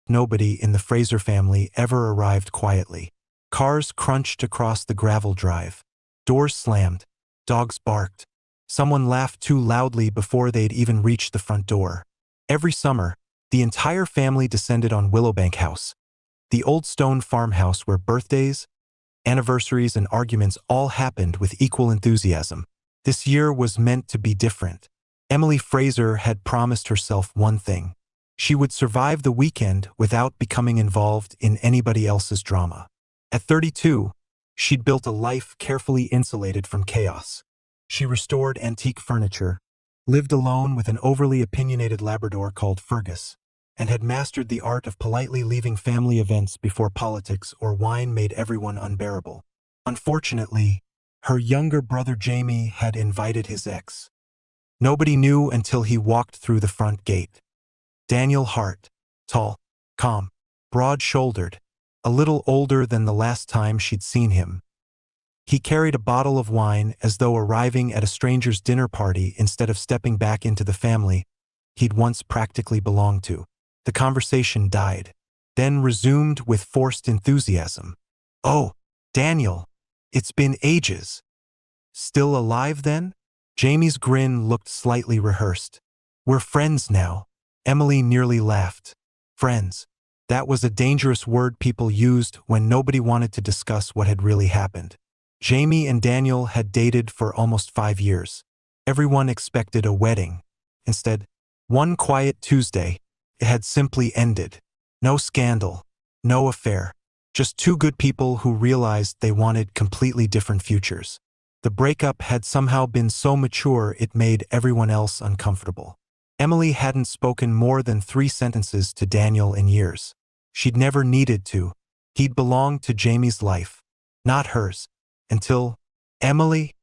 Nobody in the Fraser family ever arrived quietly. Cars crunched across the gravel drive. Doors slammed. Dogs barked. Someone laughed too loudly before they'd even reached the front door. Every summer, the entire family descended on Willowbank House, the old stone farmhouse where birthdays, anniversaries, and arguments all happened with equal enthusiasm. This year was meant to be different. Emily Fraser had promised herself one thing. She would survive the weekend without becoming involved in anybody else's drama. At 32, she'd built a life carefully insulated from chaos. She restored antique furniture, lived alone with an overly opinionated Labrador called Fergus, and had mastered the art of politely leaving family events before politics or wine made everyone unbearable. Unfortunately, her younger brother Jamie had invited his ex. Nobody knew until he walked through the front gate. Daniel Hart, tall, calm, broad-shouldered, a little older than the last time she'd seen him. He carried a bottle of wine as though arriving at a stranger's dinner party instead of stepping back into the family he'd once practically belonged to. The conversation died, then resumed with forced enthusiasm. "Oh, Daniel, it's been ages. Still alive then?" Jamie's grin looked slightly rehearsed. "We're friends now." Emily nearly laughed. Friends. That was a dangerous word people used when nobody wanted to discuss what had really happened. Jamie and Daniel had dated for almost 5 years. Everyone expected a wedding. Instead, one quiet Tuesday, it had simply ended. No scandal, no affair, just two good people who realized they wanted completely different futures. The breakup had somehow been so mature it made everyone else uncomfortable. Emily hadn't spoken more than 3 sentences to Daniel in years. She'd never needed to. He'd belonged to Jamie's life, not hers. Until, "Emily?"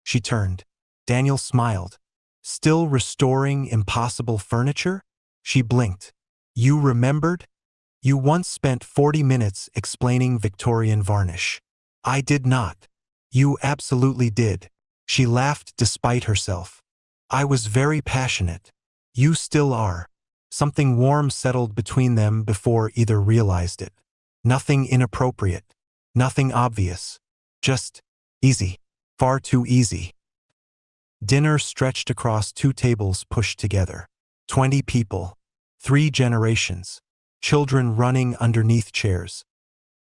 She turned. Daniel smiled. "Still restoring impossible furniture?" She blinked. "You remembered? You once spent 40 minutes explaining Victorian varnish." "I did not." "You absolutely did." She laughed despite herself. "I was very passionate." "You still are." Something warm settled between them before either realized it. Nothing inappropriate. Nothing obvious. Just easy. Far too easy. Dinner stretched across 2 tables pushed together. 20 people. 3 generations. Children running underneath chairs.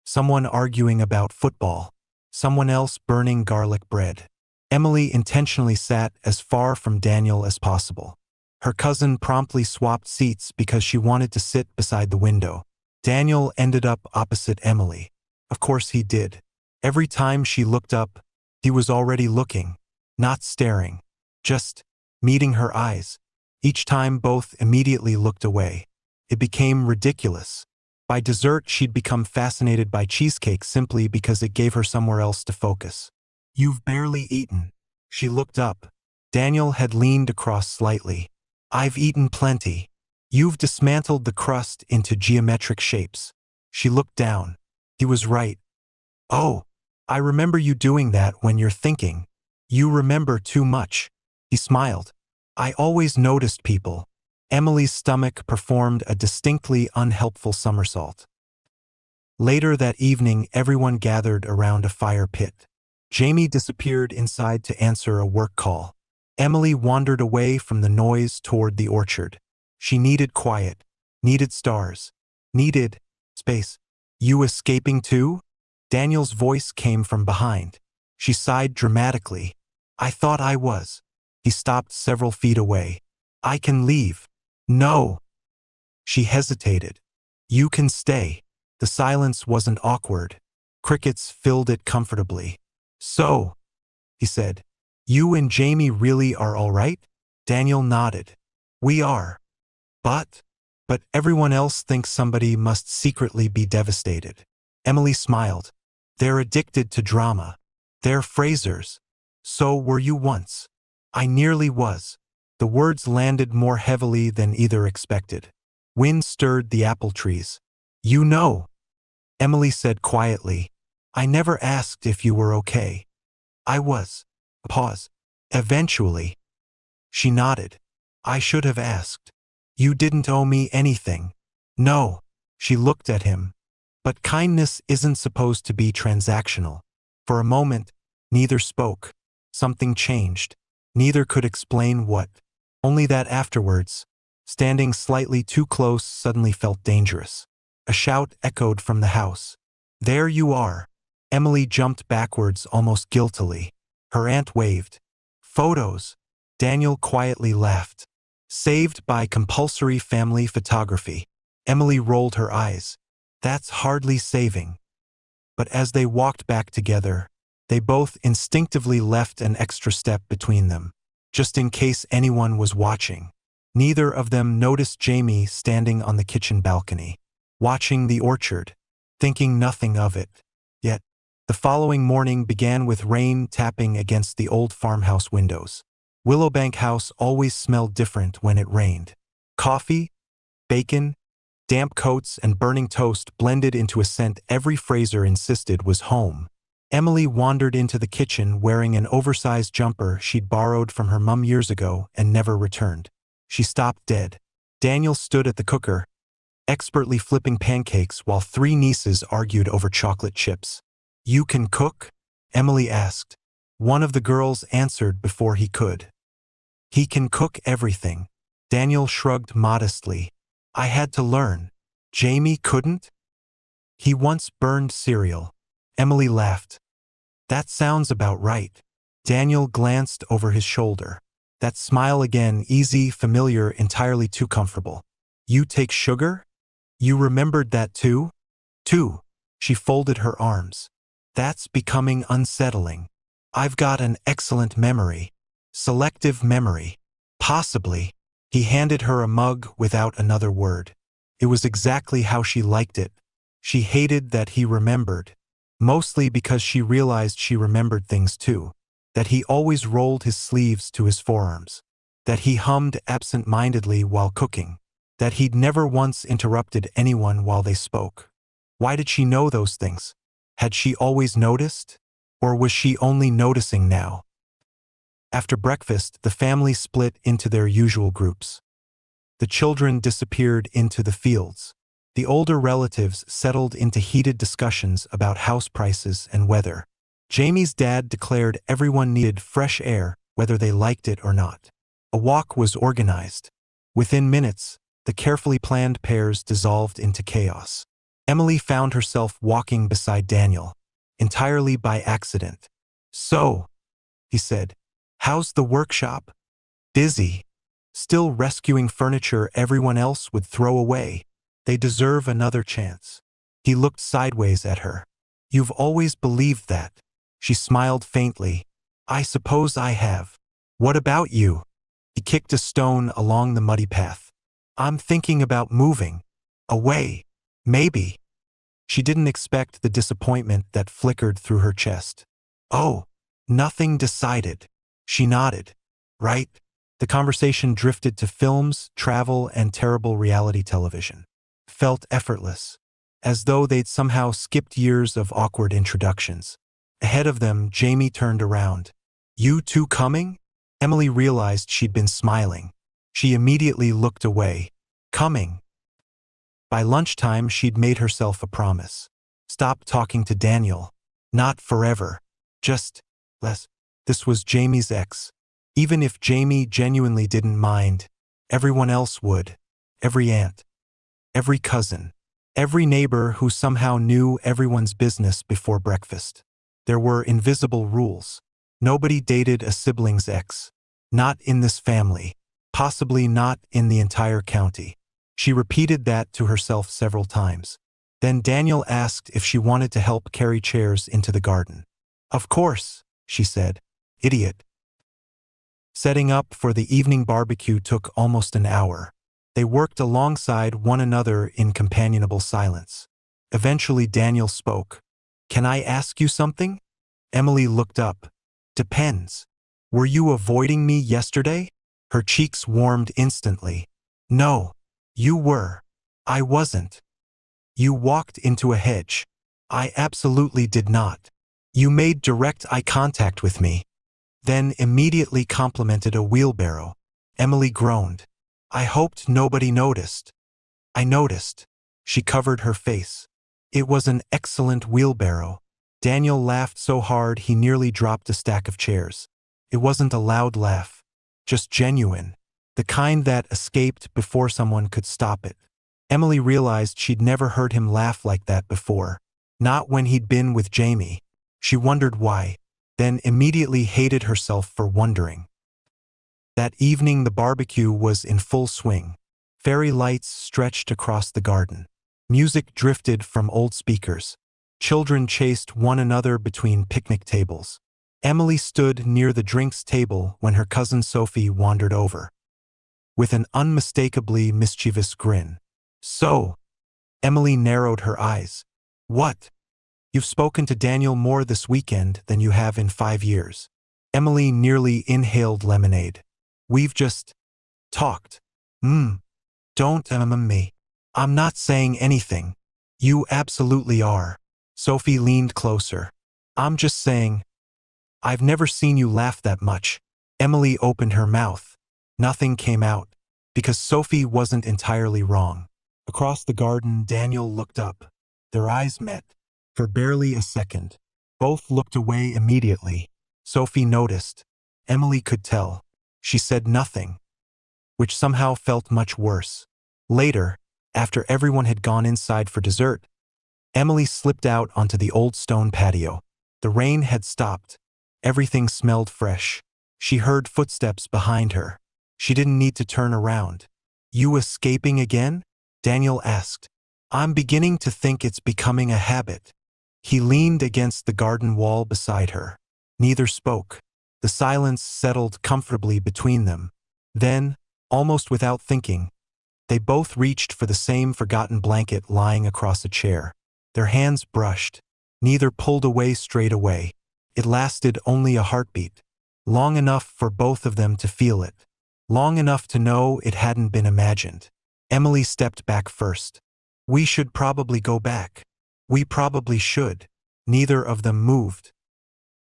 Someone arguing about football. Someone else burning garlic bread. Emily intentionally sat as far from Daniel as possible. Her cousin promptly swapped seats because she wanted to sit beside the window. Daniel ended up opposite Emily. Of course he did. Every time she looked up, he was already looking, not staring, just meeting her eyes. Each time both immediately looked away. It became ridiculous. By dessert, she'd become fascinated by cheesecake simply because it gave her somewhere else to focus. "You've barely eaten." She looked up. Daniel had leaned across slightly. "I've eaten plenty." "You've dismantled the crust into geometric shapes." She looked down. He was right. "Oh, I remember you doing that when you're thinking. You remember too much." He smiled. "I always noticed people." Emily's stomach performed a distinctly unhelpful somersault. Later that evening, everyone gathered around a fire pit. Jamie disappeared inside to answer a work call. Emily wandered away from the noise toward the orchard. She needed quiet, needed stars, needed space. "You escaping too?" Daniel's voice came from behind. She sighed dramatically. "I thought I was." He stopped several feet away. "I can leave." "No." She hesitated. "You can stay." The silence wasn't awkward. Crickets filled it comfortably. "So," he said, "you and Jamie really are all right?" Daniel nodded. "We are. But everyone else thinks somebody must secretly be devastated." Emily smiled. "They're addicted to drama. They're Frasers. So were you once." "I nearly was." The words landed more heavily than either expected. Wind stirred the apple trees. "You know," Emily said quietly, "I never asked if you were okay." "I was." A pause. "Eventually." She nodded. "I should have asked." "You didn't owe me anything." "No." She looked at him. But kindness isn't supposed to be transactional. For a moment, neither spoke. Something changed. Neither could explain what. Only that afterwards, standing slightly too close suddenly felt dangerous. A shout echoed from the house. "There you are." Emily jumped backwards almost guiltily. Her aunt waved. "Photos." Daniel quietly laughed. "Saved by compulsory family photography." Emily rolled her eyes. "That's hardly saving." But as they walked back together, they both instinctively left an extra step between them, just in case anyone was watching. Neither of them noticed Jamie standing on the kitchen balcony, watching the orchard, thinking nothing of it. Yet, the following morning began with rain tapping against the old farmhouse windows. Willowbank House always smelled different when it rained. Coffee, bacon, damp coats and burning toast blended into a scent every Fraser insisted was home. Emily wandered into the kitchen wearing an oversized jumper she'd borrowed from her mum years ago and never returned. She stopped dead. Daniel stood at the cooker, expertly flipping pancakes while three nieces argued over chocolate chips. "You can cook?" Emily asked. One of the girls answered before he could. "He can cook everything." Daniel shrugged modestly. "I had to learn." "Jamie couldn't?" "He once burned cereal." Emily laughed. "That sounds about right." Daniel glanced over his shoulder. That smile again, easy, familiar, entirely too comfortable. "You take sugar?" "You remembered that too?" "Too." She folded her arms. "That's becoming unsettling. I've got an excellent memory. Selective memory." "Possibly." He handed her a mug without another word. It was exactly how she liked it. She hated that he remembered. Mostly because she realized she remembered things too. That he always rolled his sleeves to his forearms. That he hummed absent-mindedly while cooking. That he'd never once interrupted anyone while they spoke. Why did she know those things? Had she always noticed? Or was she only noticing now? After breakfast, the family split into their usual groups. The children disappeared into the fields. The older relatives settled into heated discussions about house prices and weather. Jamie's dad declared everyone needed fresh air, whether they liked it or not. A walk was organized. Within minutes, the carefully planned pairs dissolved into chaos. Emily found herself walking beside Daniel, entirely by accident. "So," he said, "how's the workshop?" "Busy. Still rescuing furniture everyone else would throw away. They deserve another chance." He looked sideways at her. "You've always believed that." She smiled faintly. "I suppose I have. What about you?" He kicked a stone along the muddy path. "I'm thinking about moving. Away. Maybe." She didn't expect the disappointment that flickered through her chest. "Oh, nothing decided." She nodded. "Right." The conversation drifted to films, travel, and terrible reality television. Felt effortless, as though they'd somehow skipped years of awkward introductions. Ahead of them, Jamie turned around. "You two coming?" Emily realized she'd been smiling. She immediately looked away. "Coming." By lunchtime, she'd made herself a promise. Stop talking to Daniel. Not forever. Just less. This was Jamie's ex. Even if Jamie genuinely didn't mind, everyone else would. Every aunt. Every cousin. Every neighbor who somehow knew everyone's business before breakfast. There were invisible rules. Nobody dated a sibling's ex. Not in this family. Possibly not in the entire county. She repeated that to herself several times. Then Daniel asked if she wanted to help carry chairs into the garden. "Of course," she said. "Idiot." Setting up for the evening barbecue took almost an hour. They worked alongside one another in companionable silence. Eventually Daniel spoke. "Can I ask you something?" Emily looked up. "Depends. Were you avoiding me yesterday?" Her cheeks warmed instantly. "No. You were." "I wasn't." "You walked into a hedge." "I absolutely did not." "You made direct eye contact with me, then immediately complimented a wheelbarrow." Emily groaned. "I hoped nobody noticed." "I noticed." She covered her face. It was an excellent wheelbarrow. Daniel laughed so hard he nearly dropped a stack of chairs. It wasn't a loud laugh, just genuine, the kind that escaped before someone could stop it. Emily realized she'd never heard him laugh like that before. Not when he'd been with Jamie. She wondered why, then immediately hated herself for wondering. That evening the barbecue was in full swing. Fairy lights stretched across the garden. Music drifted from old speakers. Children chased one another between picnic tables. Emily stood near the drinks table when her cousin Sophie wandered over. With an unmistakably mischievous grin. "So," Emily narrowed her eyes. "What? You've spoken to Daniel more this weekend than you have in 5 years." Emily nearly inhaled lemonade. "We've just talked." Don't me. I'm not saying anything." "You absolutely are." Sophie leaned closer. "I'm just saying, I've never seen you laugh that much." Emily opened her mouth. Nothing came out, because Sophie wasn't entirely wrong. Across the garden, Daniel looked up. Their eyes met. For barely a second. Both looked away immediately. Sophie noticed. Emily could tell. She said nothing, which somehow felt much worse. Later, after everyone had gone inside for dessert, Emily slipped out onto the old stone patio. The rain had stopped. Everything smelled fresh. She heard footsteps behind her. She didn't need to turn around. "You escaping again?" Daniel asked. "I'm beginning to think it's becoming a habit." He leaned against the garden wall beside her. Neither spoke. The silence settled comfortably between them. Then, almost without thinking, they both reached for the same forgotten blanket lying across a chair. Their hands brushed. Neither pulled away straight away. It lasted only a heartbeat. Long enough for both of them to feel it. Long enough to know it hadn't been imagined. Emily stepped back first. "We should probably go back." "We probably should." Neither of them moved.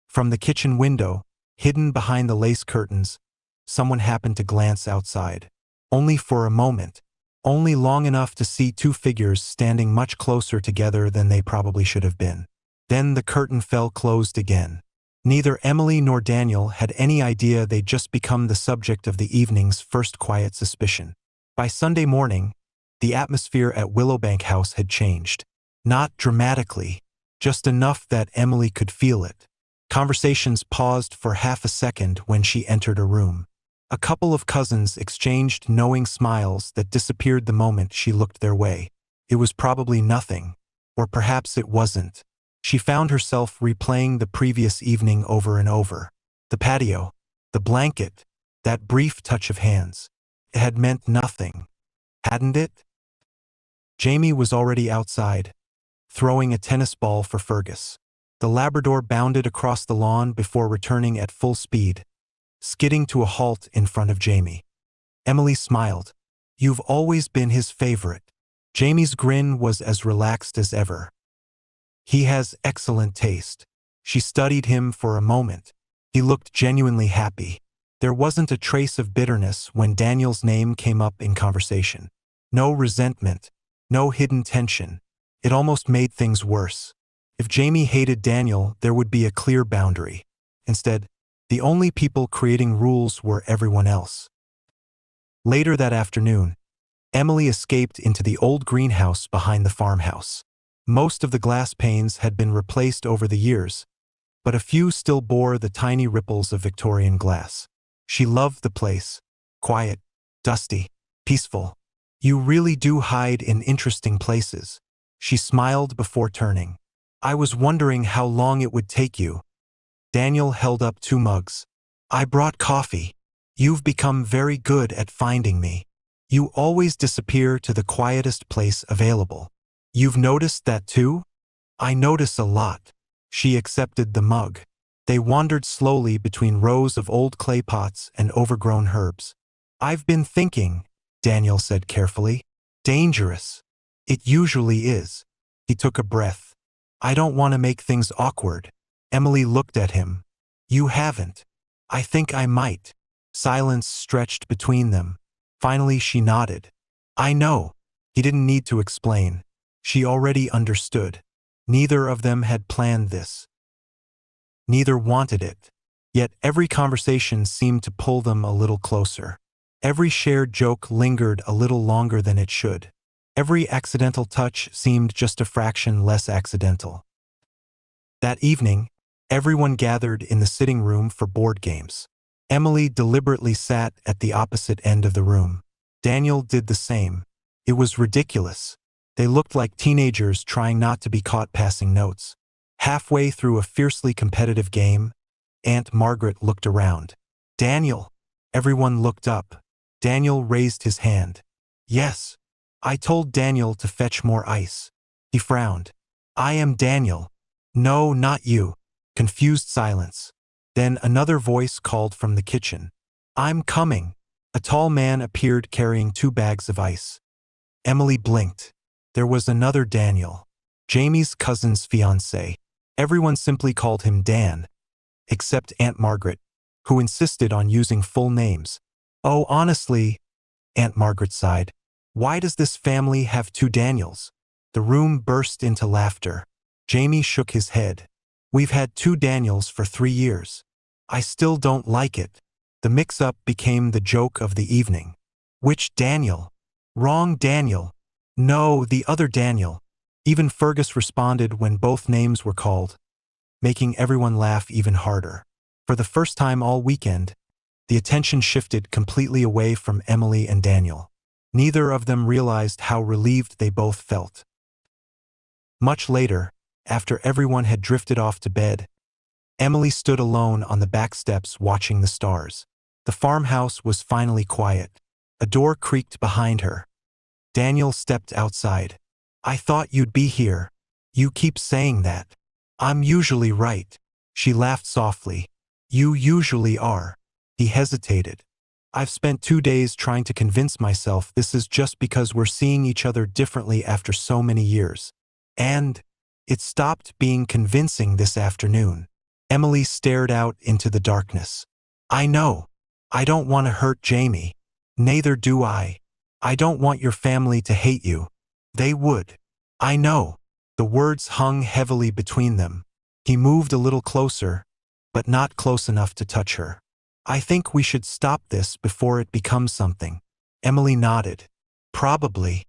From the kitchen window, hidden behind the lace curtains, someone happened to glance outside. Only for a moment. Only long enough to see two figures standing much closer together than they probably should have been. Then the curtain fell closed again. Neither Emily nor Daniel had any idea they'd just become the subject of the evening's first quiet suspicion. By Sunday morning, the atmosphere at Willowbank House had changed. Not dramatically, just enough that Emily could feel it. Conversations paused for half a second when she entered a room. A couple of cousins exchanged knowing smiles that disappeared the moment she looked their way. It was probably nothing, or perhaps it wasn't. She found herself replaying the previous evening over and over. The patio, the blanket, that brief touch of hands. It had meant nothing, hadn't it? Jamie was already outside, throwing a tennis ball for Fergus. The Labrador bounded across the lawn before returning at full speed, skidding to a halt in front of Jamie. Emily smiled. "You've always been his favorite." Jamie's grin was as relaxed as ever. "He has excellent taste." She studied him for a moment. He looked genuinely happy. There wasn't a trace of bitterness when Daniel's name came up in conversation. No resentment, no hidden tension. It almost made things worse. If Jamie hated Daniel, there would be a clear boundary. Instead, the only people creating rules were everyone else. Later that afternoon, Emily escaped into the old greenhouse behind the farmhouse. Most of the glass panes had been replaced over the years, but a few still bore the tiny ripples of Victorian glass. She loved the place. Quiet, dusty, peaceful. "You really do hide in interesting places." She smiled before turning. "I was wondering how long it would take you." Daniel held up 2 mugs. "I brought coffee. You've become very good at finding me. You always disappear to the quietest place available." "You've noticed that too?" "I notice a lot." She accepted the mug. They wandered slowly between rows of old clay pots and overgrown herbs. "I've been thinking," Daniel said carefully. "Dangerous." "It usually is." He took a breath. "I don't want to make things awkward." Emily looked at him. "You haven't." "I think I might." Silence stretched between them. Finally she nodded. "I know." He didn't need to explain. She already understood. Neither of them had planned this. Neither wanted it. Yet every conversation seemed to pull them a little closer. Every shared joke lingered a little longer than it should. Every accidental touch seemed just a fraction less accidental. That evening, everyone gathered in the sitting room for board games. Emily deliberately sat at the opposite end of the room. Daniel did the same. It was ridiculous. They looked like teenagers trying not to be caught passing notes. Halfway through a fiercely competitive game, Aunt Margaret looked around. "Daniel!" Everyone looked up. Daniel raised his hand. "Yes. I told Daniel to fetch more ice." He frowned. "I am Daniel." "No, not you." Confused silence. Then another voice called from the kitchen. "I'm coming." A tall man appeared carrying 2 bags of ice. Emily blinked. There was another Daniel. Jamie's cousin's fiancé. Everyone simply called him Dan, except Aunt Margaret, who insisted on using full names. "Oh, honestly," Aunt Margaret sighed, "why does this family have 2 Daniels?" The room burst into laughter. Jamie shook his head. "We've had 2 Daniels for 3 years. I still don't like it." The mix-up became the joke of the evening. "Which Daniel?" "Wrong Daniel." "No, the other Daniel." Even Fergus responded when both names were called, making everyone laugh even harder. For the first time all weekend, the attention shifted completely away from Emily and Daniel. Neither of them realized how relieved they both felt. Much later, after everyone had drifted off to bed, Emily stood alone on the back steps watching the stars. The farmhouse was finally quiet. A door creaked behind her. Daniel stepped outside. "I thought you'd be here." "You keep saying that." "I'm usually right." She laughed softly. "You usually are." He hesitated. "I've spent 2 days trying to convince myself this is just because we're seeing each other differently after so many years. And it stopped being convincing this afternoon." Emily stared out into the darkness. "I know. I don't want to hurt Jamie." "Neither do I. I don't want your family to hate you." "They would." "I know." The words hung heavily between them. He moved a little closer, but not close enough to touch her. "I think we should stop this before it becomes something." Emily nodded. "Probably."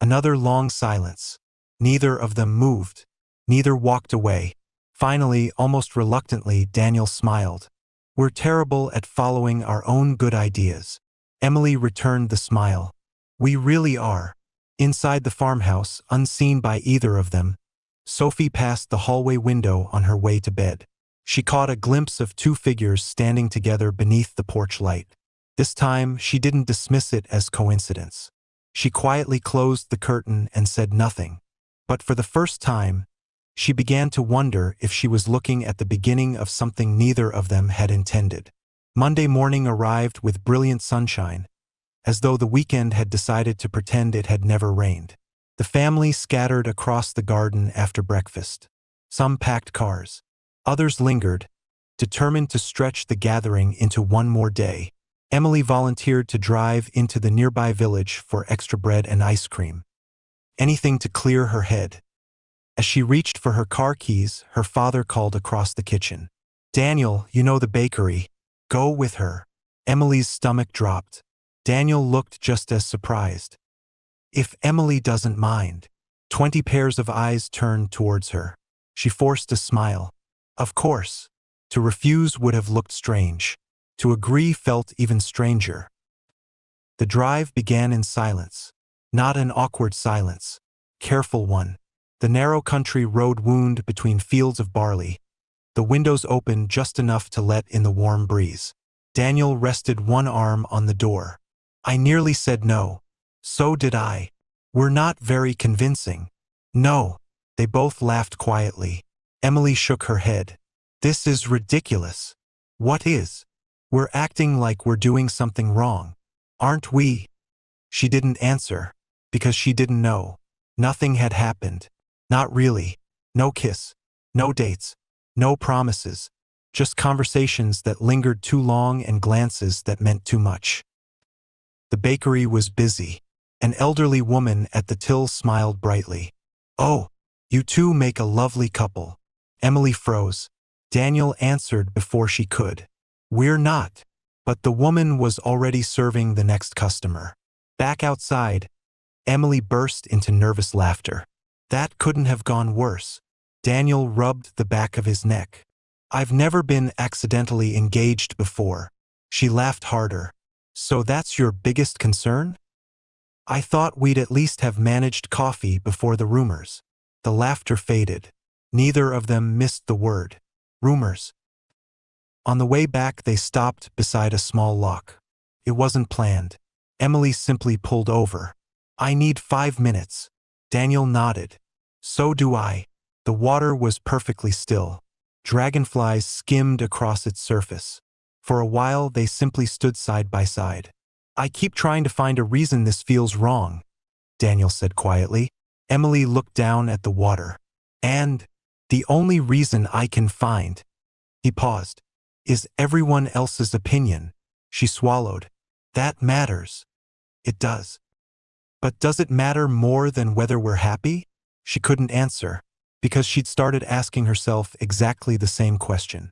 Another long silence. Neither of them moved. Neither walked away. Finally, almost reluctantly, Daniel smiled. "We're terrible at following our own good ideas." Emily returned the smile. "We really are." Inside the farmhouse, unseen by either of them, Sophie passed the hallway window on her way to bed. She caught a glimpse of 2 figures standing together beneath the porch light. This time, she didn't dismiss it as coincidence. She quietly closed the curtain and said nothing. But for the first time, she began to wonder if she was looking at the beginning of something neither of them had intended. Monday morning arrived with brilliant sunshine, as though the weekend had decided to pretend it had never rained. The family scattered across the garden after breakfast. Some packed cars. Others lingered, determined to stretch the gathering into one more day. Emily volunteered to drive into the nearby village for extra bread and ice cream. Anything to clear her head. As she reached for her car keys, her father called across the kitchen. "Daniel, you know the bakery. Go with her." Emily's stomach dropped. Daniel looked just as surprised. "If Emily doesn't mind." 20 pairs of eyes turned towards her. She forced a smile. Of course. To refuse would have looked strange. To agree felt even stranger. The drive began in silence. Not an awkward silence. Careful one. The narrow country road wound between fields of barley. The windows open just enough to let in the warm breeze. Daniel rested one arm on the door. "I nearly said no." "So did I." "We're not very convincing." "No." They both laughed quietly. Emily shook her head. "This is ridiculous." "What is?" "We're acting like we're doing something wrong. Aren't we?" She didn't answer, because she didn't know. Nothing had happened. Not really. No kiss. No dates. No promises. Just conversations that lingered too long and glances that meant too much. The bakery was busy. An elderly woman at the till smiled brightly. "Oh, you two make a lovely couple." Emily froze. Daniel answered before she could. "We're not." But the woman was already serving the next customer. Back outside, Emily burst into nervous laughter. That couldn't have gone worse. Daniel rubbed the back of his neck. "I've never been accidentally engaged before." She laughed harder. "So that's your biggest concern?" "I thought we'd at least have managed coffee before the rumors." The laughter faded. Neither of them missed the word. Rumors. On the way back, they stopped beside a small lock. It wasn't planned. Emily simply pulled over. "I need 5 minutes." Daniel nodded. "So do I." The water was perfectly still. Dragonflies skimmed across its surface. For a while, they simply stood side by side. "I keep trying to find a reason this feels wrong," Daniel said quietly. Emily looked down at the water. "And the only reason I can find," he paused, "is everyone else's opinion." She swallowed. "That matters." "It does." "But does it matter more than whether we're happy?" She couldn't answer, because she'd started asking herself exactly the same question.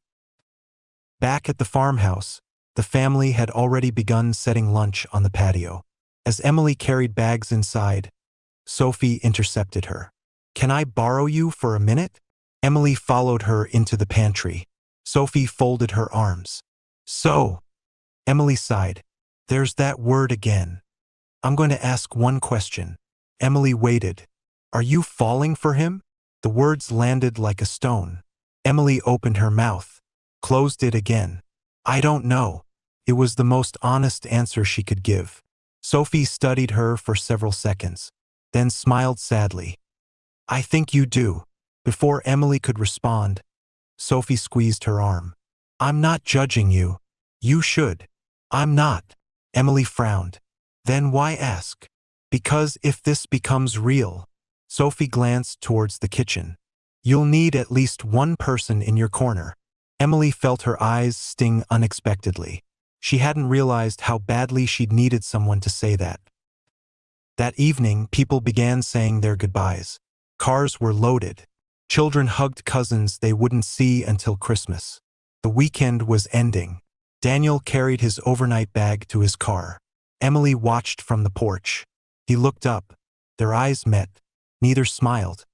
Back at the farmhouse, the family had already begun setting lunch on the patio. As Emily carried bags inside, Sophie intercepted her. "Can I borrow you for a minute?" Emily followed her into the pantry. Sophie folded her arms. "So," Emily sighed, "there's that word again. I'm going to ask one question." Emily waited. "Are you falling for him?" The words landed like a stone. Emily opened her mouth, closed it again. "I don't know." It was the most honest answer she could give. Sophie studied her for several seconds, then smiled sadly. "I think you do." Before Emily could respond, Sophie squeezed her arm. "I'm not judging you." "You should." "I'm not." Emily frowned. "Then why ask?" "Because if this becomes real." Sophie glanced towards the kitchen. "You'll need at least one person in your corner." Emily felt her eyes sting unexpectedly. She hadn't realized how badly she'd needed someone to say that. That evening, people began saying their goodbyes. Cars were loaded. Children hugged cousins they wouldn't see until Christmas. The weekend was ending. Daniel carried his overnight bag to his car. Emily watched from the porch. He looked up. Their eyes met. Neither smiled.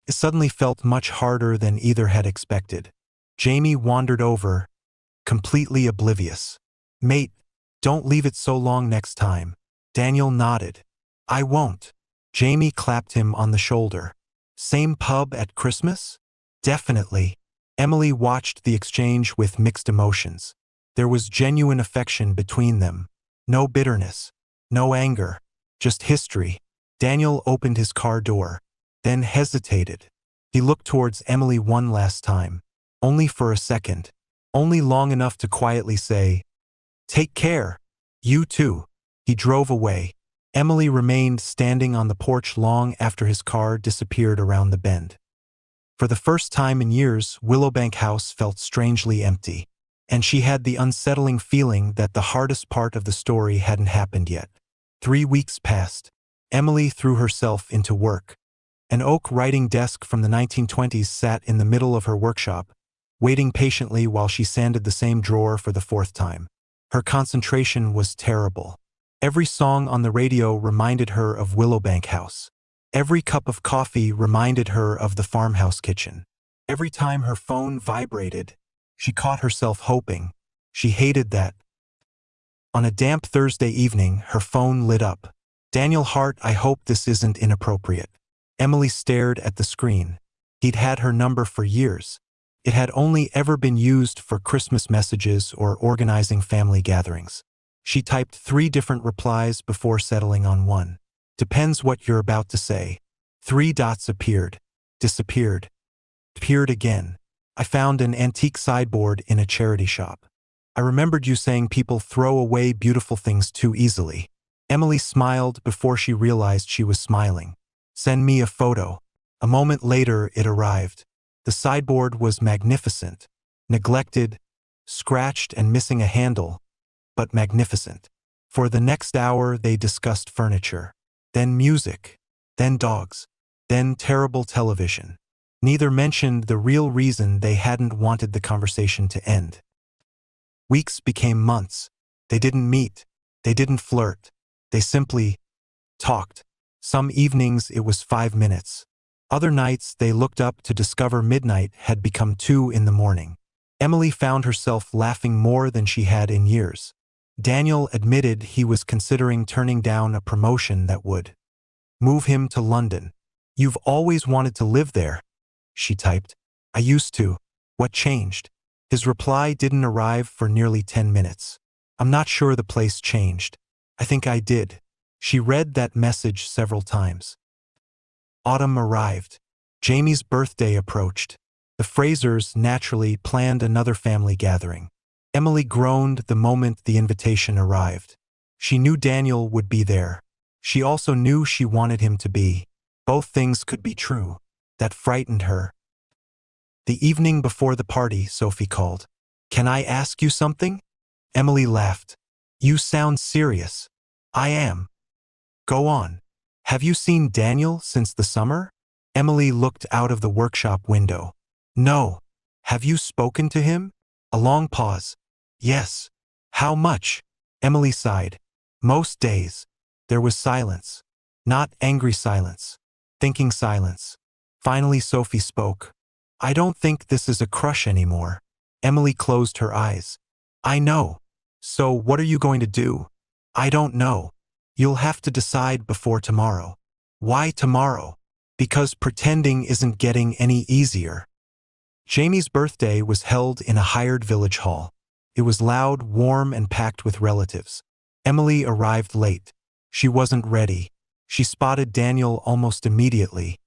It suddenly felt much harder than either had expected. Jamie wandered over, completely oblivious. "Mate, don't leave it so long next time." Daniel nodded. "I won't." Jamie clapped him on the shoulder. "Same pub at Christmas?" "Definitely." Emily watched the exchange with mixed emotions. There was genuine affection between them. No bitterness. No anger. Just history. Daniel opened his car door, then hesitated. He looked towards Emily one last time. Only for a second. Only long enough to quietly say, "Take care." "You too." He drove away. Emily remained standing on the porch long after his car disappeared around the bend. For the first time in years, Willowbank House felt strangely empty. And she had the unsettling feeling that the hardest part of the story hadn't happened yet. 3 weeks passed. Emily threw herself into work. An oak writing desk from the 1920s sat in the middle of her workshop, waiting patiently while she sanded the same drawer for the 4th time. Her concentration was terrible. Every song on the radio reminded her of Willowbank House. Every cup of coffee reminded her of the farmhouse kitchen. Every time her phone vibrated, she caught herself hoping. She hated that. On a damp Thursday evening, her phone lit up. "Daniel Hart, I hope this isn't inappropriate." Emily stared at the screen. He'd had her number for years. It had only ever been used for Christmas messages or organizing family gatherings. She typed 3 different replies before settling on one. "Depends what you're about to say." 3 dots appeared, disappeared, appeared again. "I found an antique sideboard in a charity shop. I remembered you saying people throw away beautiful things too easily." Emily smiled before she realized she was smiling. "Send me a photo." A moment later, it arrived. The sideboard was magnificent, neglected, scratched and missing a handle, but magnificent. For the next hour, they discussed furniture. then music, then dogs, then terrible television. Neither mentioned the real reason they hadn't wanted the conversation to end. Weeks became months. They didn't meet. They didn't flirt. They simply talked. Some evenings it was 5 minutes. Other nights they looked up to discover midnight had become 2 in the morning. Emily found herself laughing more than she had in years. Daniel admitted he was considering turning down a promotion that would move him to London. "You've always wanted to live there," she typed. "I used to. What changed?" His reply didn't arrive for nearly 10 minutes. "I'm not sure the place changed. I think I did." She read that message several times. Autumn arrived. Jamie's birthday approached. The Frasers naturally planned another family gathering. Emily groaned the moment the invitation arrived. She knew Daniel would be there. She also knew she wanted him to be. Both things could be true. That frightened her. The evening before the party, Sophie called. "Can I ask you something?" Emily laughed. "You sound serious." "I am." "Go on. Have you seen Daniel since the summer?" Emily looked out of the workshop window. "No. Have you spoken to him?" A long pause. "Yes." "How much?" Emily sighed. "Most days." There was silence. Not angry silence. Thinking silence. Finally Sophie spoke. "I don't think this is a crush anymore." Emily closed her eyes. "I know. So what are you going to do?" "I don't know. You'll have to decide before tomorrow." "Why tomorrow?" "Because pretending isn't getting any easier." Jamie's birthday was held in a hired village hall. It was loud, warm, and packed with relatives. Emily arrived late. She wasn't ready. She spotted Daniel almost immediately.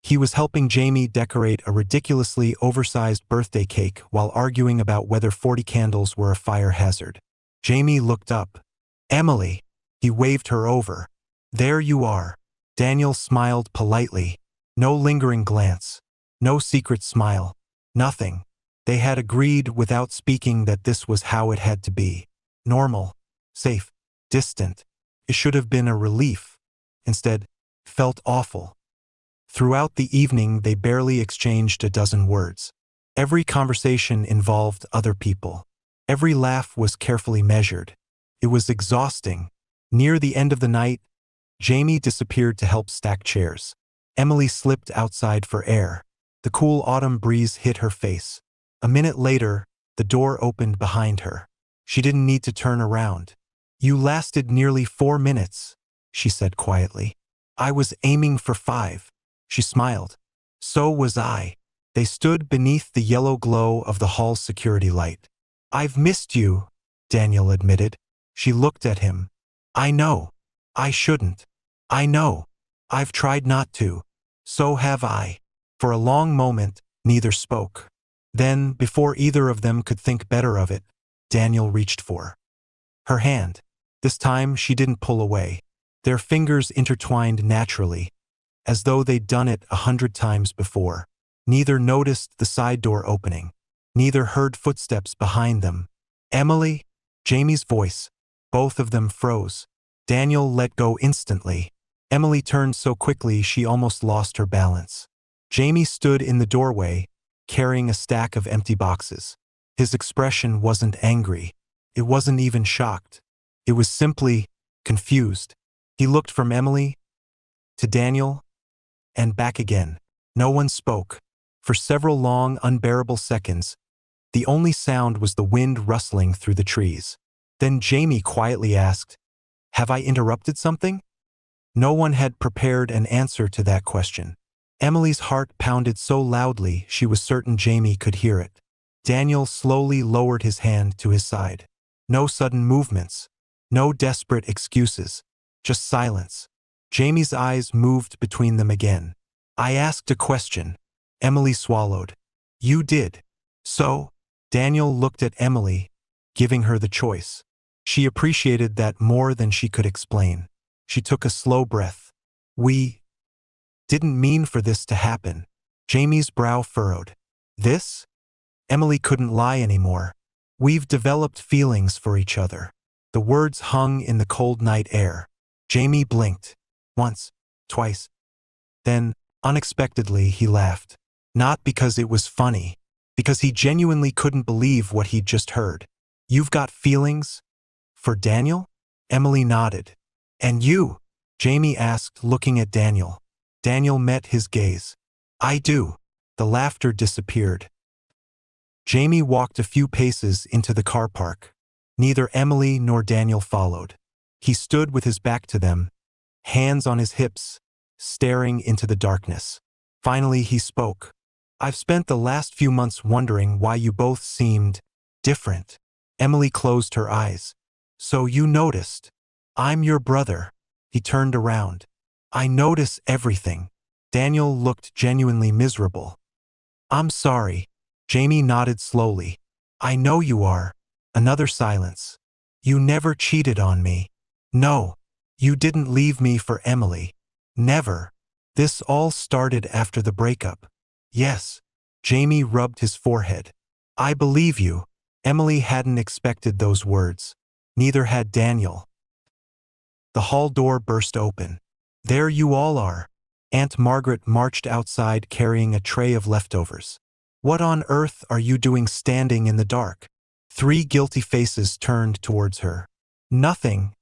He was helping Jamie decorate a ridiculously oversized birthday cake while arguing about whether 40 candles were a fire hazard. Jamie looked up. "Emily." He waved her over. "There you are." Daniel smiled politely. No lingering glance. No secret smile. Nothing. They had agreed without speaking that this was how it had to be. Normal. Safe. Distant. It should have been a relief. Instead, felt awful. Throughout the evening they barely exchanged a dozen words. Every conversation involved other people. Every laugh was carefully measured. It was exhausting. Near the end of the night, Jamie disappeared to help stack chairs. Emily slipped outside for air. The cool autumn breeze hit her face. A minute later, the door opened behind her. She didn't need to turn around. "You lasted nearly 4 minutes," she said quietly. "I was aiming for 5. She smiled. "So was I." They stood beneath the yellow glow of the hall's security light. "I've missed you," Daniel admitted. She looked at him. "I know. I shouldn't. I know. I've tried not to. So have I." For a long moment, neither spoke. Then, before either of them could think better of it, Daniel reached for her hand. This time she didn't pull away. Their fingers intertwined naturally, as though they'd done it 100 times before. Neither noticed the side door opening. Neither heard footsteps behind them. "Emily?" Jamie's voice. Both of them froze. Daniel let go instantly. Emily turned so quickly she almost lost her balance. Jamie stood in the doorway, carrying a stack of empty boxes. His expression wasn't angry. It wasn't even shocked. It was simply confused. He looked from Emily to Daniel and back again. No one spoke. For several long, unbearable seconds, the only sound was the wind rustling through the trees. Then Jamie quietly asked, "Have I interrupted something?" No one had prepared an answer to that question. Emily's heart pounded so loudly she was certain Jamie could hear it. Daniel slowly lowered his hand to his side. No sudden movements. No desperate excuses. Just silence. Jamie's eyes moved between them again. "I asked a question." Emily swallowed. "You did." "So?" Daniel looked at Emily, giving her the choice. She appreciated that more than she could explain. She took a slow breath. "We didn't mean for this to happen." Jamie's brow furrowed. "This?" Emily couldn't lie anymore. "We've developed feelings for each other." The words hung in the cold night air. Jamie blinked. Once, twice. Then, unexpectedly, he laughed. Not because it was funny, because he genuinely couldn't believe what he'd just heard. You've got feelings? For Daniel? Emily nodded. And you? Jamie asked, looking at Daniel. Daniel met his gaze. I do. The laughter disappeared. Jamie walked a few paces into the car park. Neither Emily nor Daniel followed. He stood with his back to them, hands on his hips, staring into the darkness. Finally, he spoke. I've spent the last few months wondering why you both seemed different. Emily closed her eyes. So you noticed. I'm your brother. He turned around. I notice everything. Daniel looked genuinely miserable. I'm sorry. Jamie nodded slowly. I know you are. Another silence. You never cheated on me. No. You didn't leave me for Emily. Never. This all started after the breakup. Yes. Jamie rubbed his forehead. I believe you. Emily hadn't expected those words. Neither had Daniel. The hall door burst open. There you all are. Aunt Margaret marched outside carrying a tray of leftovers. What on earth are you doing standing in the dark? 3 guilty faces turned towards her. Nothing.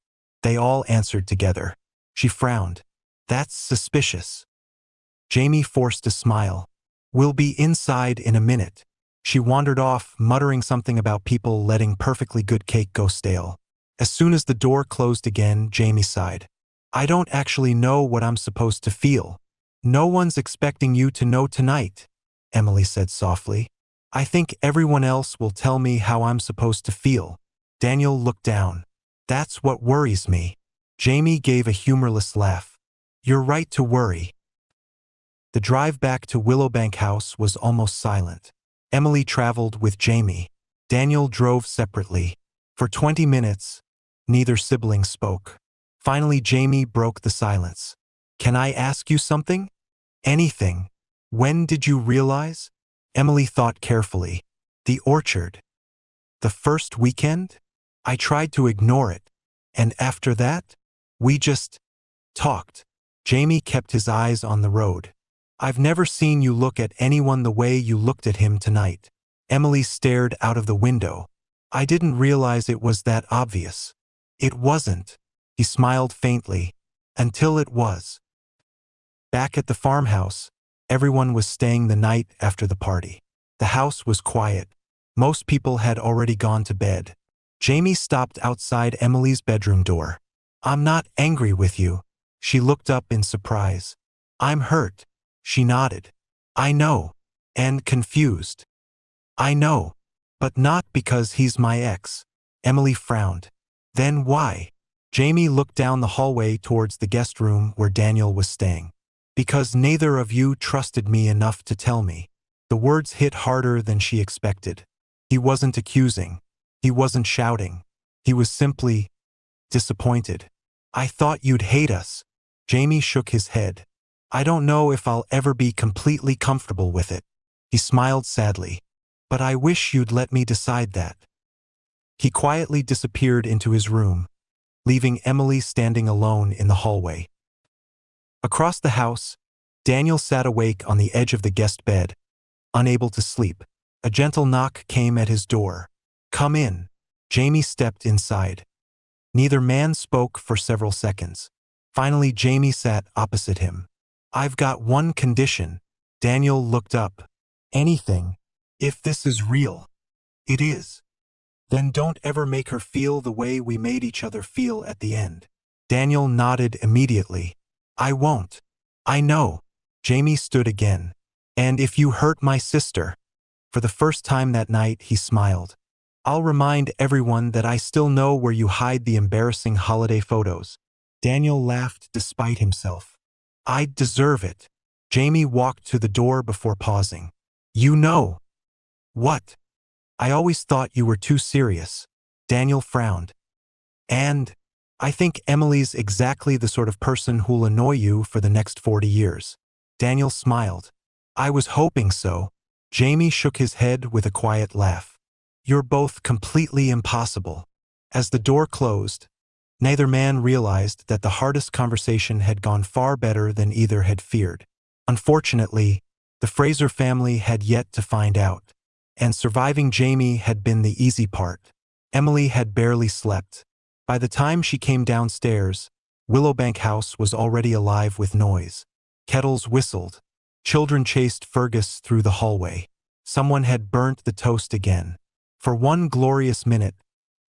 They all answered together. She frowned. That's suspicious. Jamie forced a smile. We'll be inside in a minute. She wandered off, muttering something about people letting perfectly good cake go stale. As soon as the door closed again, Jamie sighed. I don't actually know what I'm supposed to feel. No one's expecting you to know tonight, Emily said softly. I think everyone else will tell me how I'm supposed to feel. Daniel looked down. That's what worries me. Jamie gave a humorless laugh. You're right to worry. The drive back to Willowbank House was almost silent. Emily traveled with Jamie. Daniel drove separately. For 20 minutes, neither sibling spoke. Finally, Jamie broke the silence. Can I ask you something? Anything. When did you realize? Emily thought carefully. The orchard. The first weekend? I tried to ignore it. And after that? We just talked. Jamie kept his eyes on the road. I've never seen you look at anyone the way you looked at him tonight. Emily stared out of the window. I didn't realize it was that obvious. It wasn't. He smiled faintly. Until it was. Back at the farmhouse, everyone was staying the night after the party. The house was quiet. Most people had already gone to bed. Jamie stopped outside Emily's bedroom door. I'm not angry with you. She looked up in surprise. I'm hurt. She nodded. I know. And confused. I know. But not because he's my ex. Emily frowned. Then why? Jamie looked down the hallway towards the guest room where Daniel was staying. Because neither of you trusted me enough to tell me. The words hit harder than she expected. He wasn't accusing. He wasn't shouting. He was simply disappointed. I thought you'd hate us. Jamie shook his head. I don't know if I'll ever be completely comfortable with it. He smiled sadly. But I wish you'd let me decide that. He quietly disappeared into his room, leaving Emily standing alone in the hallway. Across the house, Daniel sat awake on the edge of the guest bed, unable to sleep. A gentle knock came at his door. Come in. Jamie stepped inside. Neither man spoke for several seconds. Finally, Jamie sat opposite him. I've got one condition. Daniel looked up. Anything. If this is real. It is. Then don't ever make her feel the way we made each other feel at the end. Daniel nodded immediately. I won't. I know. Jamie stood again. And if you hurt my sister. For the first time that night, he smiled. I'll remind everyone that I still know where you hide the embarrassing holiday photos. Daniel laughed despite himself. I'd deserve it. Jamie walked to the door before pausing. You know. What? I always thought you were too serious. Daniel frowned. And I think Emily's exactly the sort of person who'll annoy you for the next 40 years. Daniel smiled. I was hoping so. Jamie shook his head with a quiet laugh. You're both completely impossible. As the door closed, Neither man realized that the hardest conversation had gone far better than either had feared. Unfortunately, the Fraser family had yet to find out. And surviving Jamie had been the easy part. Emily had barely slept. By the time she came downstairs, Willowbank House was already alive with noise. Kettles whistled. Children chased Fergus through the hallway. Someone had burnt the toast again. For one glorious minute,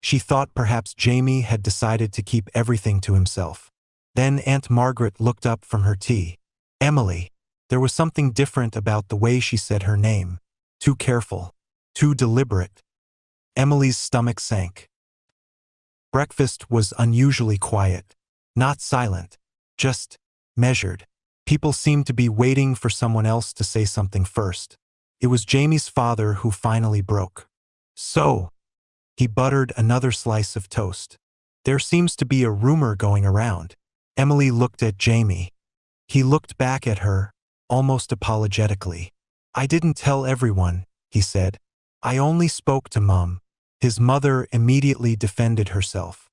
she thought perhaps Jamie had decided to keep everything to himself. Then Aunt Margaret looked up from her tea. Emily. There was something different about the way she said her name. Too careful. Too deliberate. Emily's stomach sank. Breakfast was unusually quiet. Not silent. Just measured. People seemed to be waiting for someone else to say something first. It was Jamie's father who finally broke. So, he buttered another slice of toast. There seems to be a rumor going around. Emily looked at Jamie. He looked back at her, almost apologetically. I didn't tell everyone, he said. I only spoke to Mum. His mother immediately defended herself.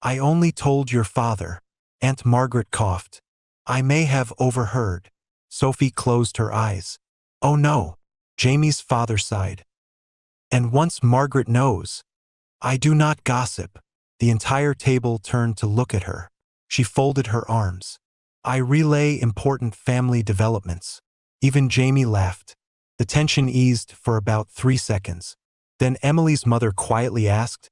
I only told your father. Aunt Margaret coughed. I may have overheard. Sophie closed her eyes. Oh no, Jamie's father sighed. And once Margaret knows. I do not gossip. The entire table turned to look at her. She folded her arms. I relay important family developments. Even Jamie laughed. The tension eased for about 3 seconds. Then Emily's mother quietly asked,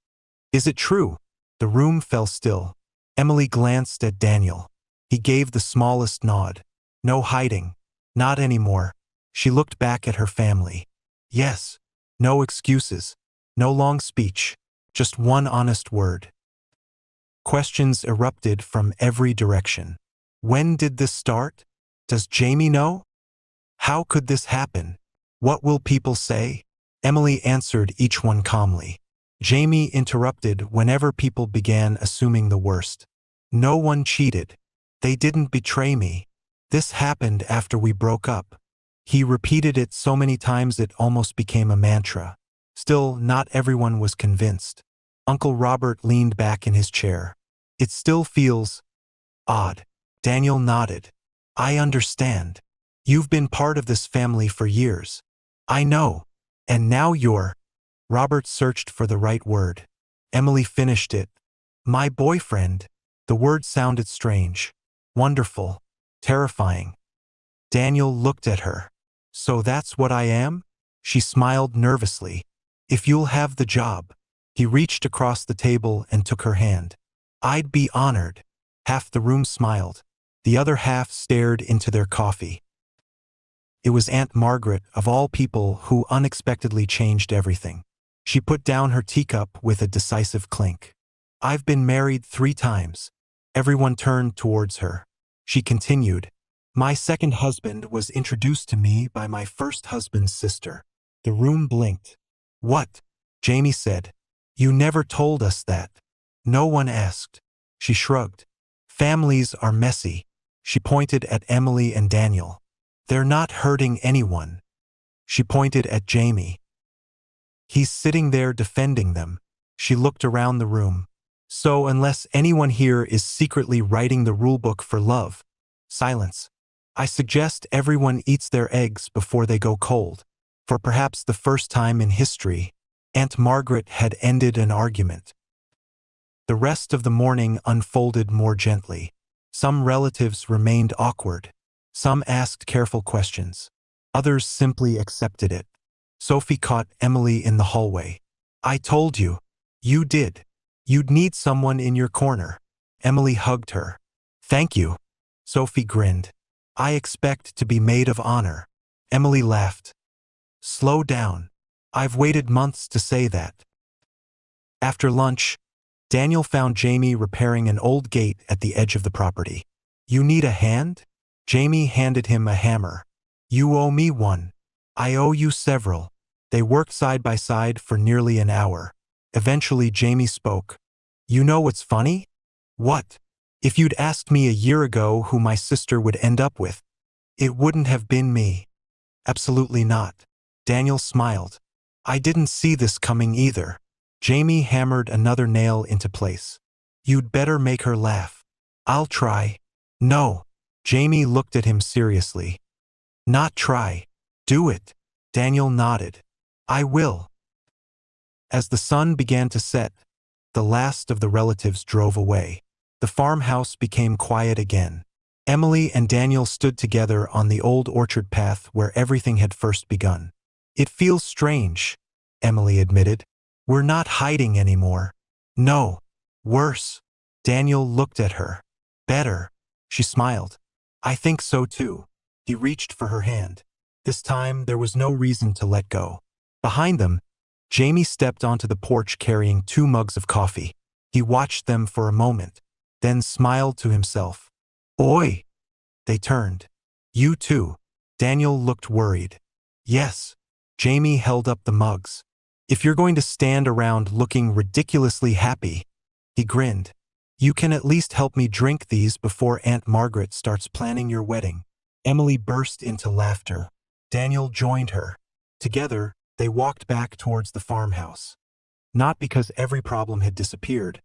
Is it true? The room fell still. Emily glanced at Daniel. He gave the smallest nod. No hiding. Not anymore. She looked back at her family. Yes. No excuses. No long speech. Just one honest word. Questions erupted from every direction. When did this start? Does Jamie know? How could this happen? What will people say? Emily answered each one calmly. Jamie interrupted whenever people began assuming the worst. No one cheated. They didn't betray me. This happened after we broke up. He repeated it so many times it almost became a mantra. Still, not everyone was convinced. Uncle Robert leaned back in his chair. It still feels odd. Daniel nodded. I understand. You've been part of this family for years. I know. And now you're. Robert searched for the right word. Emily finished it. My boyfriend. The word sounded strange. Wonderful. Terrifying. Daniel looked at her. So that's what I am? She smiled nervously. If you'll have the job. He reached across the table and took her hand. I'd be honored. Half the room smiled. The other half stared into their coffee. It was Aunt Margaret, of all people, who unexpectedly changed everything. She put down her teacup with a decisive clink. I've been married 3 times. Everyone turned towards her. She continued. My second husband was introduced to me by my first husband's sister. The room blinked. What? Jamie said. You never told us that. No one asked. She shrugged. Families are messy. She pointed at Emily and Daniel. They're not hurting anyone. She pointed at Jamie. He's sitting there defending them. She looked around the room. So unless anyone here is secretly writing the rulebook for love. Silence. I suggest everyone eats their eggs before they go cold. For perhaps the first time in history, Aunt Margaret had ended an argument. The rest of the morning unfolded more gently. Some relatives remained awkward. Some asked careful questions. Others simply accepted it. Sophie caught Emily in the hallway. I told you. You did. You'd need someone in your corner. Emily hugged her. Thank you. Sophie grinned. I expect to be maid of honor. Emily laughed. Slow down. I've waited months to say that. After lunch, Daniel found Jamie repairing an old gate at the edge of the property. You need a hand? Jamie handed him a hammer. You owe me one. I owe you several. They worked side by side for nearly an hour. Eventually Jamie spoke. You know what's funny? What? If you'd asked me a year ago who my sister would end up with, it wouldn't have been me. Absolutely not. Daniel smiled. I didn't see this coming either. Jamie hammered another nail into place. You'd better make her laugh. I'll try. No. Jamie looked at him seriously. Not try. Do it. Daniel nodded. I will. As the sun began to set, the last of the relatives drove away. The farmhouse became quiet again. Emily and Daniel stood together on the old orchard path where everything had first begun. It feels strange, Emily admitted. We're not hiding anymore. No. Worse. Daniel looked at her. Better. She smiled. I think so too. He reached for her hand. This time there was no reason to let go. Behind them, Jamie stepped onto the porch carrying 2 mugs of coffee. He watched them for a moment, then smiled to himself. Oi! They turned. You too. Daniel looked worried. Yes. Jamie held up the mugs. If you're going to stand around looking ridiculously happy, he grinned. You can at least help me drink these before Aunt Margaret starts planning your wedding. Emily burst into laughter. Daniel joined her. Together, they walked back towards the farmhouse. Not because every problem had disappeared,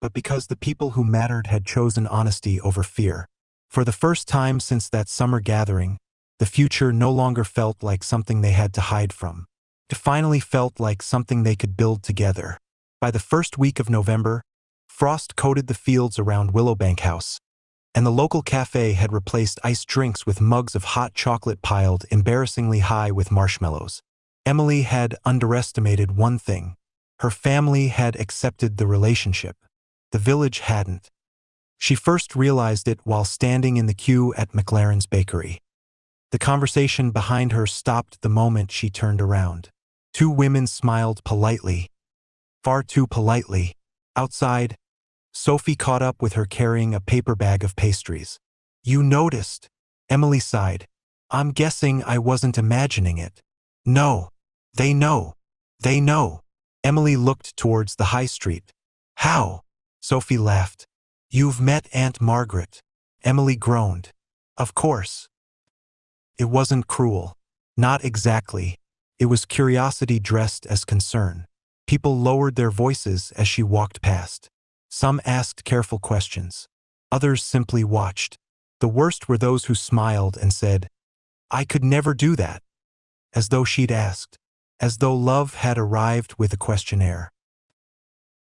but because the people who mattered had chosen honesty over fear. For the first time since that summer gathering, the future no longer felt like something they had to hide from. It finally felt like something they could build together. By the first week of November, frost coated the fields around Willowbank House, and the local cafe had replaced iced drinks with mugs of hot chocolate piled embarrassingly high with marshmallows. Emily had underestimated one thing. Her family had accepted the relationship. The village hadn't. She first realized it while standing in the queue at McLaren's bakery. The conversation behind her stopped the moment she turned around. 2 women smiled politely. Far too politely. Outside, Sophie caught up with her carrying a paper bag of pastries. You noticed. Emily sighed. I'm guessing I wasn't imagining it. No. They know. They know. Emily looked towards the high street. How? Sophie laughed. You've met Aunt Margaret. Emily groaned. Of course. It wasn't cruel. Not exactly. It was curiosity dressed as concern. People lowered their voices as she walked past. Some asked careful questions. Others simply watched. The worst were those who smiled and said, I could never do that. As though she'd asked. As though love had arrived with a questionnaire.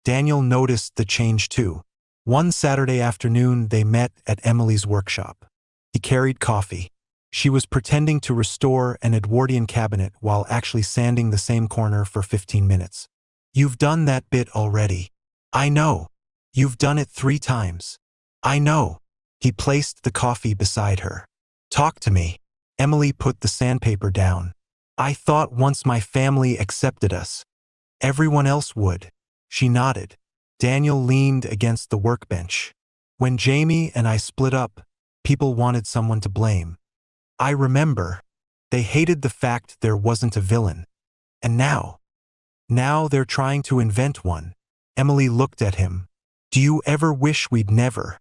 Daniel noticed the change too. One Saturday afternoon they met at Emily's workshop. He carried coffee. She was pretending to restore an Edwardian cabinet while actually sanding the same corner for 15 minutes. You've done that bit already. I know. You've done it 3 times. I know. He placed the coffee beside her. Talk to me. Emily put the sandpaper down. I thought once my family accepted us, everyone else would. She nodded. Daniel leaned against the workbench. When Jamie and I split up, people wanted someone to blame. I remember. They hated the fact there wasn't a villain. And now they're trying to invent one. Emily looked at him. Do you ever wish we'd never?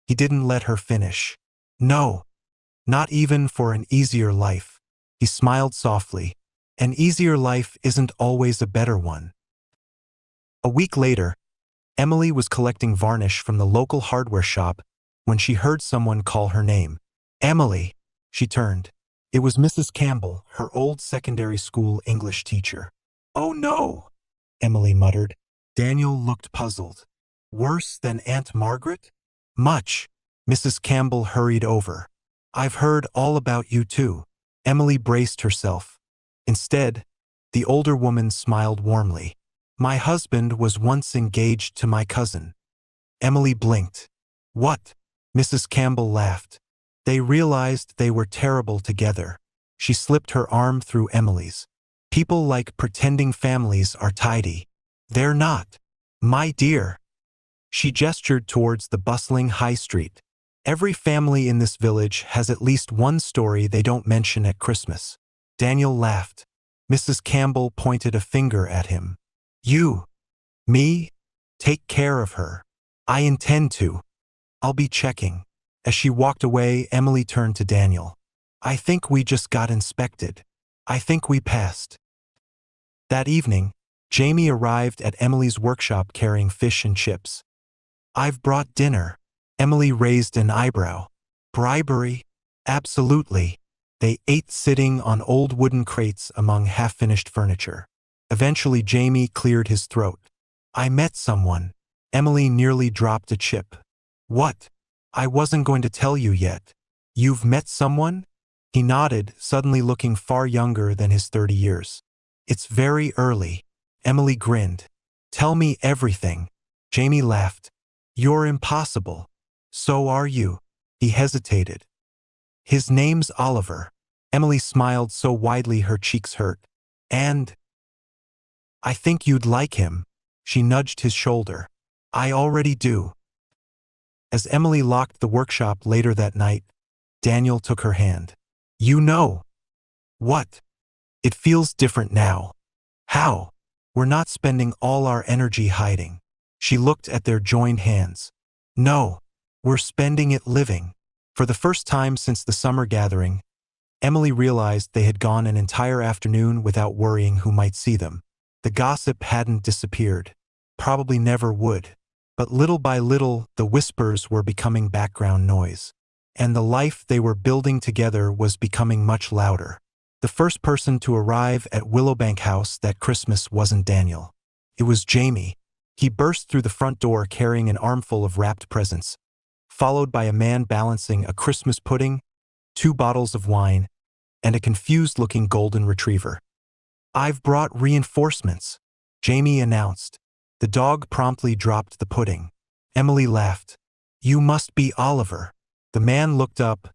He didn't let her finish. No. Not even for an easier life. He smiled softly. An easier life isn't always a better one. A week later, Emily was collecting varnish from the local hardware shop when she heard someone call her name. Emily. She turned. It was Mrs. Campbell, her old secondary school English teacher. Oh no, Emily muttered. Daniel looked puzzled. Worse than Aunt Margaret? Much. Mrs. Campbell hurried over. I've heard all about you too. Emily braced herself. Instead, the older woman smiled warmly. My husband was once engaged to my cousin. Emily blinked. What? Mrs. Campbell laughed. They realized they were terrible together. She slipped her arm through Emily's. People like pretending families are tidy. They're not. My dear. She gestured towards the bustling high street. Every family in this village has at least one story they don't mention at Christmas. Daniel laughed. Mrs. Campbell pointed a finger at him. You. Me? Take care of her. I intend to. I'll be checking. As she walked away, Emily turned to Daniel. I think we just got inspected. I think we passed. That evening, Jamie arrived at Emily's workshop carrying fish and chips. I've brought dinner. Emily raised an eyebrow. Bribery? Absolutely. They ate sitting on old wooden crates among half-finished furniture. Eventually Jamie cleared his throat. I met someone. Emily nearly dropped a chip. What? I wasn't going to tell you yet. You've met someone? He nodded, suddenly looking far younger than his 30 years. It's very early. Emily grinned. Tell me everything. Jamie laughed. You're impossible. So are you. He hesitated. His name's Oliver. Emily smiled so widely her cheeks hurt. And I think you'd like him. She nudged his shoulder. I already do. As Emily locked the workshop later that night, Daniel took her hand. You know. What? It feels different now. How? We're not spending all our energy hiding. She looked at their joined hands. No, we're spending it living. For the first time since the summer gathering, Emily realized they had gone an entire afternoon without worrying who might see them. The gossip hadn't disappeared. Probably never would. But little by little, the whispers were becoming background noise. And the life they were building together was becoming much louder. The first person to arrive at Willowbank House that Christmas wasn't Daniel. It was Jamie. He burst through the front door carrying an armful of wrapped presents, followed by a man balancing a Christmas pudding, 2 bottles of wine, and a confused-looking golden retriever. I've brought reinforcements, Jamie announced. The dog promptly dropped the pudding. Emily laughed. You must be Oliver. The man looked up,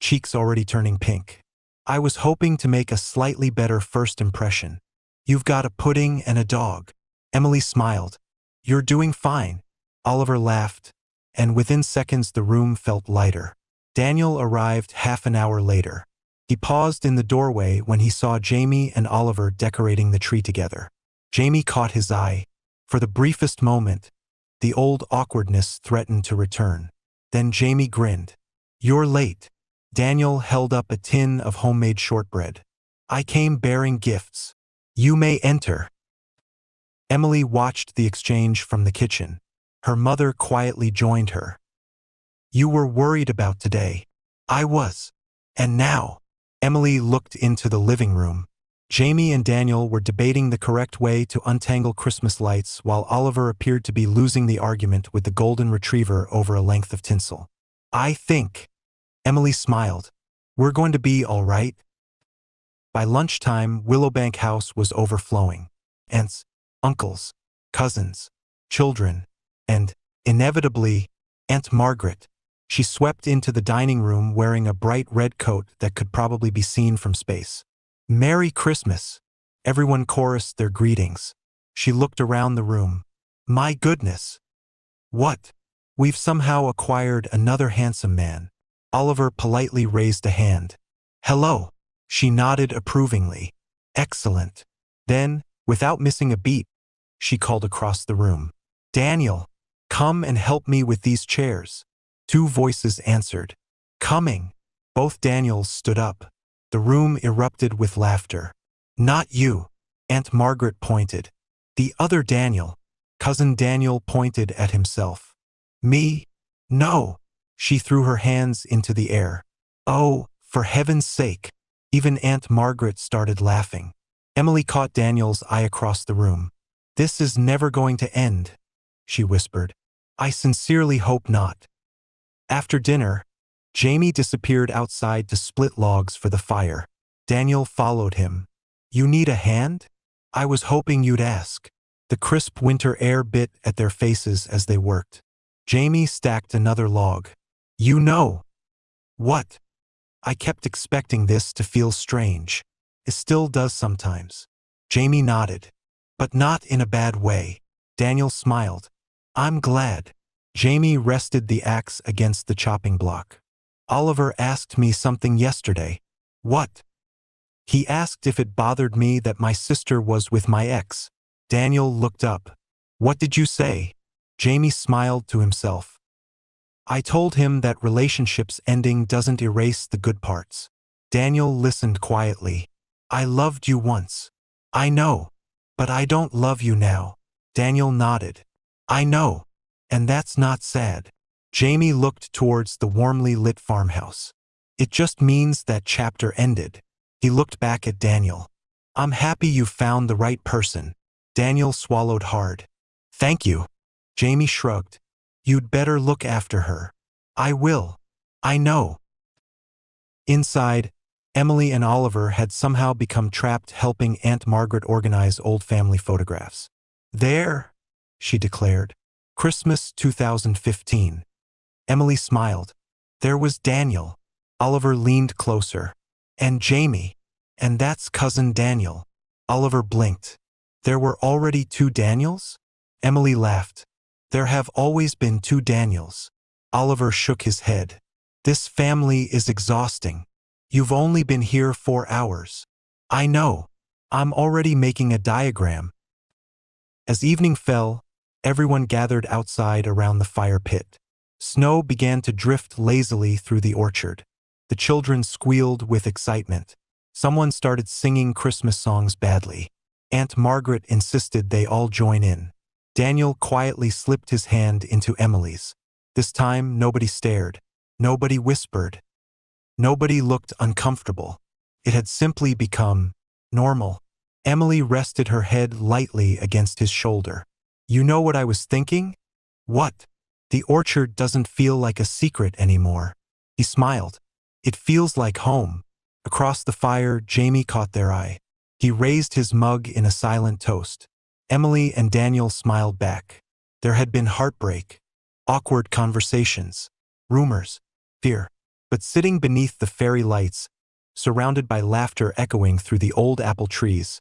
cheeks already turning pink. I was hoping to make a slightly better first impression. You've got a pudding and a dog. Emily smiled. You're doing fine. Oliver laughed, and within seconds the room felt lighter. Daniel arrived half an hour later. He paused in the doorway when he saw Jamie and Oliver decorating the tree together. Jamie caught his eye. For the briefest moment, the old awkwardness threatened to return. Then Jamie grinned. You're late. Daniel held up a tin of homemade shortbread. I came bearing gifts. You may enter. Emily watched the exchange from the kitchen. Her mother quietly joined her. You were worried about today. I was. And now? Emily looked into the living room. Jamie and Daniel were debating the correct way to untangle Christmas lights while Oliver appeared to be losing the argument with the golden retriever over a length of tinsel. I think. Emily smiled. We're going to be all right. By lunchtime, Willowbank House was overflowing. Aunts, uncles, cousins, children, and, inevitably, Aunt Margaret. She swept into the dining room wearing a bright red coat that could probably be seen from space. Merry Christmas! Everyone chorused their greetings. She looked around the room. My goodness! What? We've somehow acquired another handsome man. Oliver politely raised a hand. Hello! She nodded approvingly. Excellent. Then, without missing a beat, she called across the room. Daniel, come and help me with these chairs. 2 voices answered. Coming. Both Daniels stood up. The room erupted with laughter. Not you. Aunt Margaret pointed. The other Daniel. Cousin Daniel pointed at himself. Me? No. She threw her hands into the air. Oh, for heaven's sake. Even Aunt Margaret started laughing. Emily caught Daniel's eye across the room. This is never going to end, she whispered. I sincerely hope not. After dinner, Jamie disappeared outside to split logs for the fire. Daniel followed him. You need a hand? I was hoping you'd ask. The crisp winter air bit at their faces as they worked. Jamie stacked another log. You know. What? I kept expecting this to feel strange. It still does sometimes. Jamie nodded. But not in a bad way. Daniel smiled. I'm glad. Jamie rested the axe against the chopping block. Oliver asked me something yesterday. What? He asked if it bothered me that my sister was with my ex. Daniel looked up. What did you say? Jamie smiled to himself. I told him that relationships ending doesn't erase the good parts. Daniel listened quietly. I loved you once. I know. But I don't love you now. Daniel nodded. I know. And that's not sad. Jamie looked towards the warmly lit farmhouse. It just means that chapter ended. He looked back at Daniel. I'm happy you found the right person. Daniel swallowed hard. Thank you. Jamie shrugged. You'd better look after her. I will. I know. Inside, Emily and Oliver had somehow become trapped helping Aunt Margaret organize old family photographs. There, she declared. Christmas 2015. Emily smiled. There was Daniel. Oliver leaned closer. And Jamie. And that's cousin Daniel. Oliver blinked. There were already 2 Daniels? Emily laughed. There have always been 2 Daniels. Oliver shook his head. This family is exhausting. You've only been here 4 hours. I know. I'm already making a diagram. As evening fell, everyone gathered outside around the fire pit. Snow began to drift lazily through the orchard. The children squealed with excitement. Someone started singing Christmas songs badly. Aunt Margaret insisted they all join in. Daniel quietly slipped his hand into Emily's. This time, nobody stared. Nobody whispered. Nobody looked uncomfortable. It had simply become normal. Emily rested her head lightly against his shoulder. You know what I was thinking? What? The orchard doesn't feel like a secret anymore. He smiled. It feels like home. Across the fire, Jamie caught their eye. He raised his mug in a silent toast. Emily and Daniel smiled back. There had been heartbreak, awkward conversations, rumors, fear. But sitting beneath the fairy lights, surrounded by laughter echoing through the old apple trees,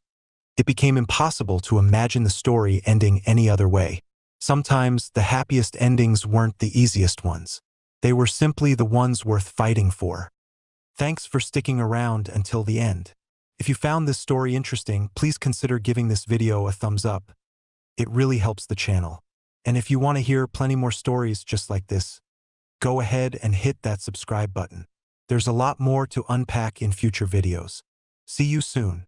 it became impossible to imagine the story ending any other way. Sometimes the happiest endings weren't the easiest ones. They were simply the ones worth fighting for. Thanks for sticking around until the end. If you found this story interesting, please consider giving this video a thumbs up. It really helps the channel. And if you want to hear plenty more stories just like this, go ahead and hit that subscribe button. There's a lot more to unpack in future videos. See you soon.